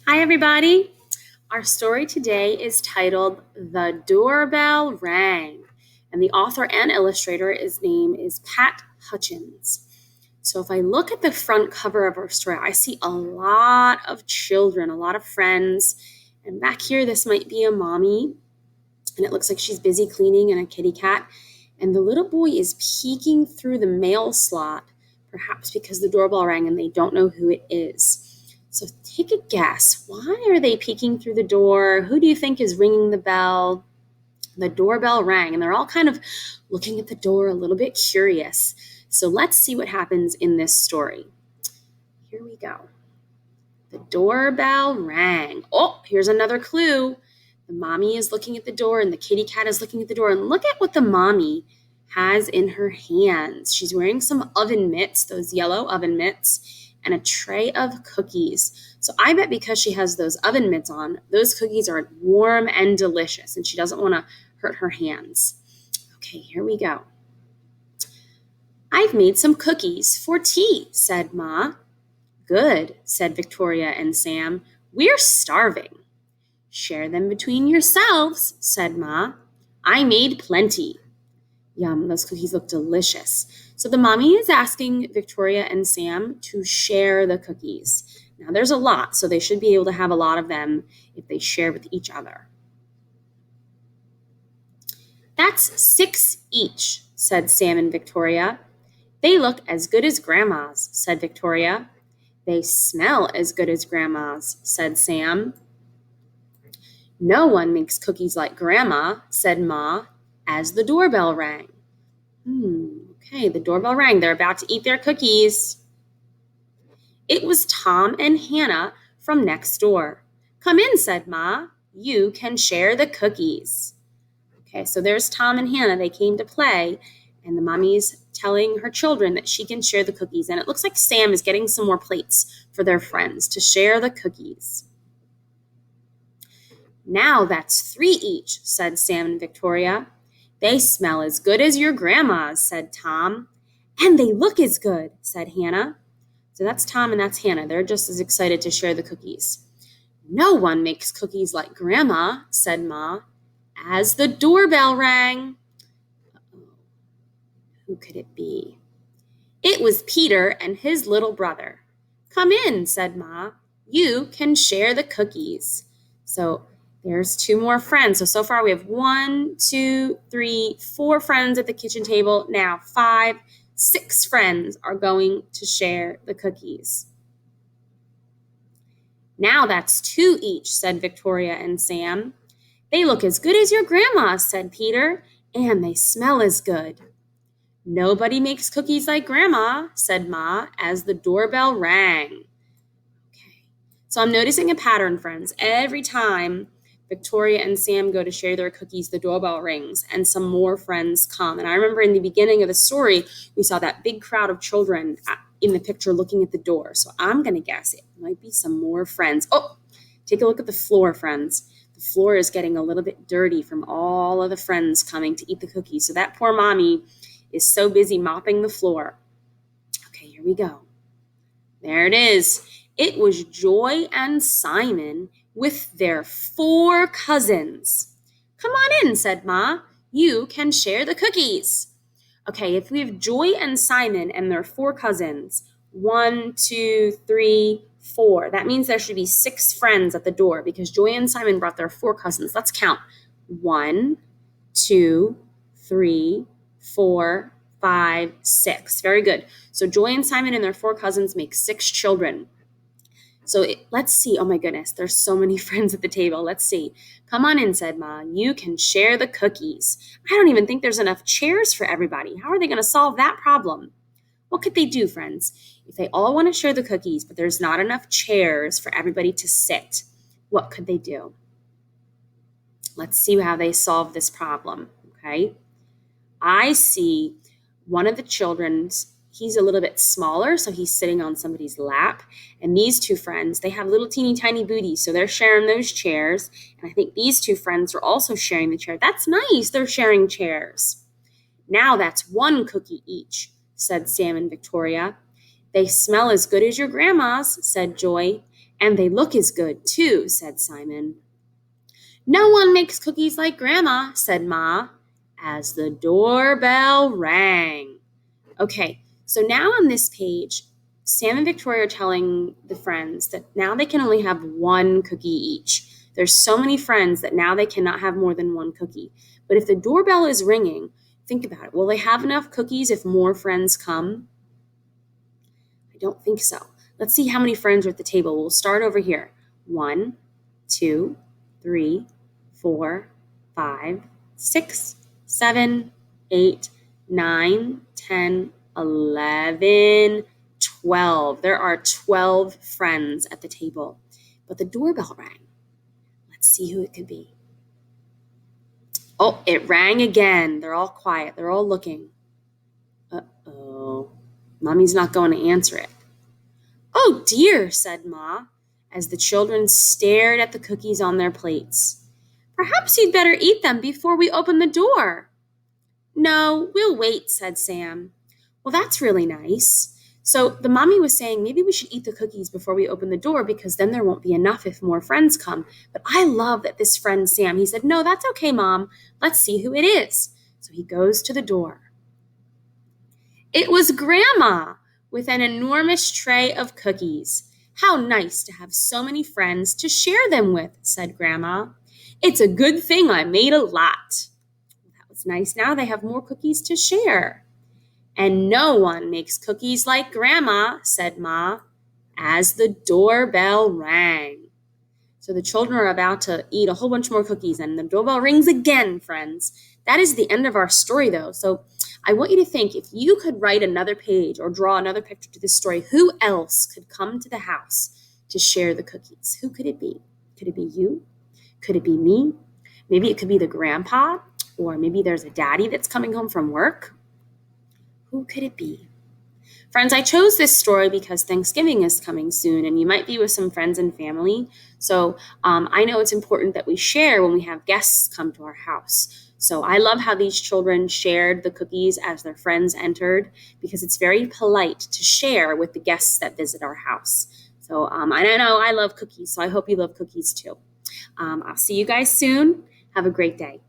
Hi, everybody. Our story today is titled The Doorbell Rang, and the author and illustrator, his name is Pat Hutchins. So, if I look at the front cover of our story, I see a lot of children, a lot of friends, and back here, this might be a mommy, and it looks like she's busy cleaning and a kitty cat, and the little boy is peeking through the mail slot, perhaps because the doorbell rang and they don't know who it is. So take a guess. Why are they peeking through the door? Who do you think is ringing the bell? The doorbell rang, and they're all kind of looking at the door a little bit curious. So let's see what happens in this story. Here we go. The doorbell rang. Oh, here's another clue. The mommy is looking at the door, and the kitty cat is looking at the door. And look at what the mommy has in her hands. She's wearing some oven mitts, those yellow oven mitts, and a tray of cookies. So I bet because she has those oven mitts on, those cookies are warm and delicious, and she doesn't want to hurt her hands. Okay, here we go. I've made some cookies for tea, said Ma. Good, said Victoria and Sam. We're starving. Share them between yourselves, said Ma. I made plenty. Yum, those cookies look delicious. So the mommy is asking Victoria and Sam to share the cookies. Now there's a lot, so they should be able to have a lot of them if they share with each other. That's 6 each, said Sam and Victoria. They look as good as Grandma's, said Victoria. They smell as good as Grandma's, said Sam. No one makes cookies like Grandma, said Ma, as the doorbell rang. Okay, the doorbell rang. They're about to eat their cookies. It was Tom and Hannah from next door. Come in, said Ma. You can share the cookies. Okay, so there's Tom and Hannah. They came to play, and the mommy's telling her children that she can share the cookies. And it looks like Sam is getting some more plates for their friends to share the cookies. Now that's 3 each, said Sam and Victoria. They smell as good as your grandma's, said Tom. And they look as good, said Hannah. So that's Tom and that's Hannah. They're just as excited to share the cookies. No one makes cookies like Grandma, said Ma, as the doorbell rang. Who could it be? It was Peter and his little brother. Come in, said Ma. You can share the cookies. So there's 2 more friends. So far we have 1, 2, 3, 4 friends at the kitchen table. Now 5, 6 friends are going to share the cookies. Now that's 2 each, said Victoria and Sam. They look as good as your grandma's, said Peter, and they smell as good. Nobody makes cookies like Grandma, said Ma, as the doorbell rang. Okay, so I'm noticing a pattern, friends. Every time Victoria and Sam go to share their cookies, the doorbell rings and some more friends come. And I remember in the beginning of the story, we saw that big crowd of children in the picture looking at the door. So I'm going to guess it might be some more friends. Oh, take a look at the floor, friends. The floor is getting a little bit dirty from all of the friends coming to eat the cookies. So that poor mommy is so busy mopping the floor. Okay, here we go. There it is. It was Joy and Simon with their 4 cousins. Come on in, said Ma. You can share the cookies. Okay, if we have Joy and Simon and their 4 cousins, 1, 2, 3, 4, that means there should be 6 friends at the door because Joy and Simon brought their 4 cousins. Let's count. 1, 2, 3, 4, 5, 6. Very good. So Joy and Simon and their 4 cousins make 6 children. So let's see. Oh my goodness, there's so many friends at the table. Let's see. Come on in, said Ma. You can share the cookies. I don't even think there's enough chairs for everybody. How are they going to solve that problem? What could they do, friends? If they all want to share the cookies, but there's not enough chairs for everybody to sit, what could they do? Let's see how they solve this problem, okay? I see one of the children's, he's a little bit smaller, so he's sitting on somebody's lap. And these 2 friends, they have little teeny tiny booties, so they're sharing those chairs. And I think these 2 friends are also sharing the chair. That's nice, they're sharing chairs. Now that's 1 cookie each, said Sam and Victoria. They smell as good as your grandma's, said Joy, And they look as good, too, said Simon. No one makes cookies like Grandma, said Ma, as the doorbell rang. Okay, so now on this page, Sam and Victoria are telling the friends that now they can only have one cookie each. There's so many friends that now they cannot have more than one cookie. But if the doorbell is ringing, think about it. Will they have enough cookies if more friends come? I don't think so. Let's see how many friends are at the table. We'll start over here. 1, 2, 3, 4, 5, 6, 7, 8, 9, 10, 11, 12. There are 12 friends at the table. But the doorbell rang. Let's see who it could be. Oh, it rang again. They're all quiet. They're all looking. Uh-oh. Mommy's not going to answer it. Oh, dear, said Ma, as the children stared at the cookies on their plates. Perhaps you'd better eat them before we open the door. No, we'll wait, said Sam. Well, that's really nice. So the mommy was saying maybe we should eat the cookies before we open the door because then there won't be enough if more friends come. But I love that this friend Sam, he said, no, that's okay, Mom. Let's see who it is. So he goes to the door. It was Grandma with an enormous tray of cookies. How nice to have so many friends to share them with, said Grandma. It's a good thing I made a lot. That was nice. Now they have more cookies to share. And no one makes cookies like Grandma, said Ma, as the doorbell rang. So the children are about to eat a whole bunch more cookies, and the doorbell rings again, friends. That is the end of our story, though. So I want you to think, if you could write another page or draw another picture to this story, who else could come to the house to share the cookies? Who could it be? Could it be you? Could it be me? Maybe it could be the grandpa, or maybe there's a daddy that's coming home from work. Who could it be? Friends, I chose this story because Thanksgiving is coming soon, and you might be with some friends and family. So I know it's important that we share when we have guests come to our house. So I love how these children shared the cookies as their friends entered, because it's very polite to share with the guests that visit our house. So I know I love cookies, so I hope you love cookies too. I'll see you guys soon. Have a great day.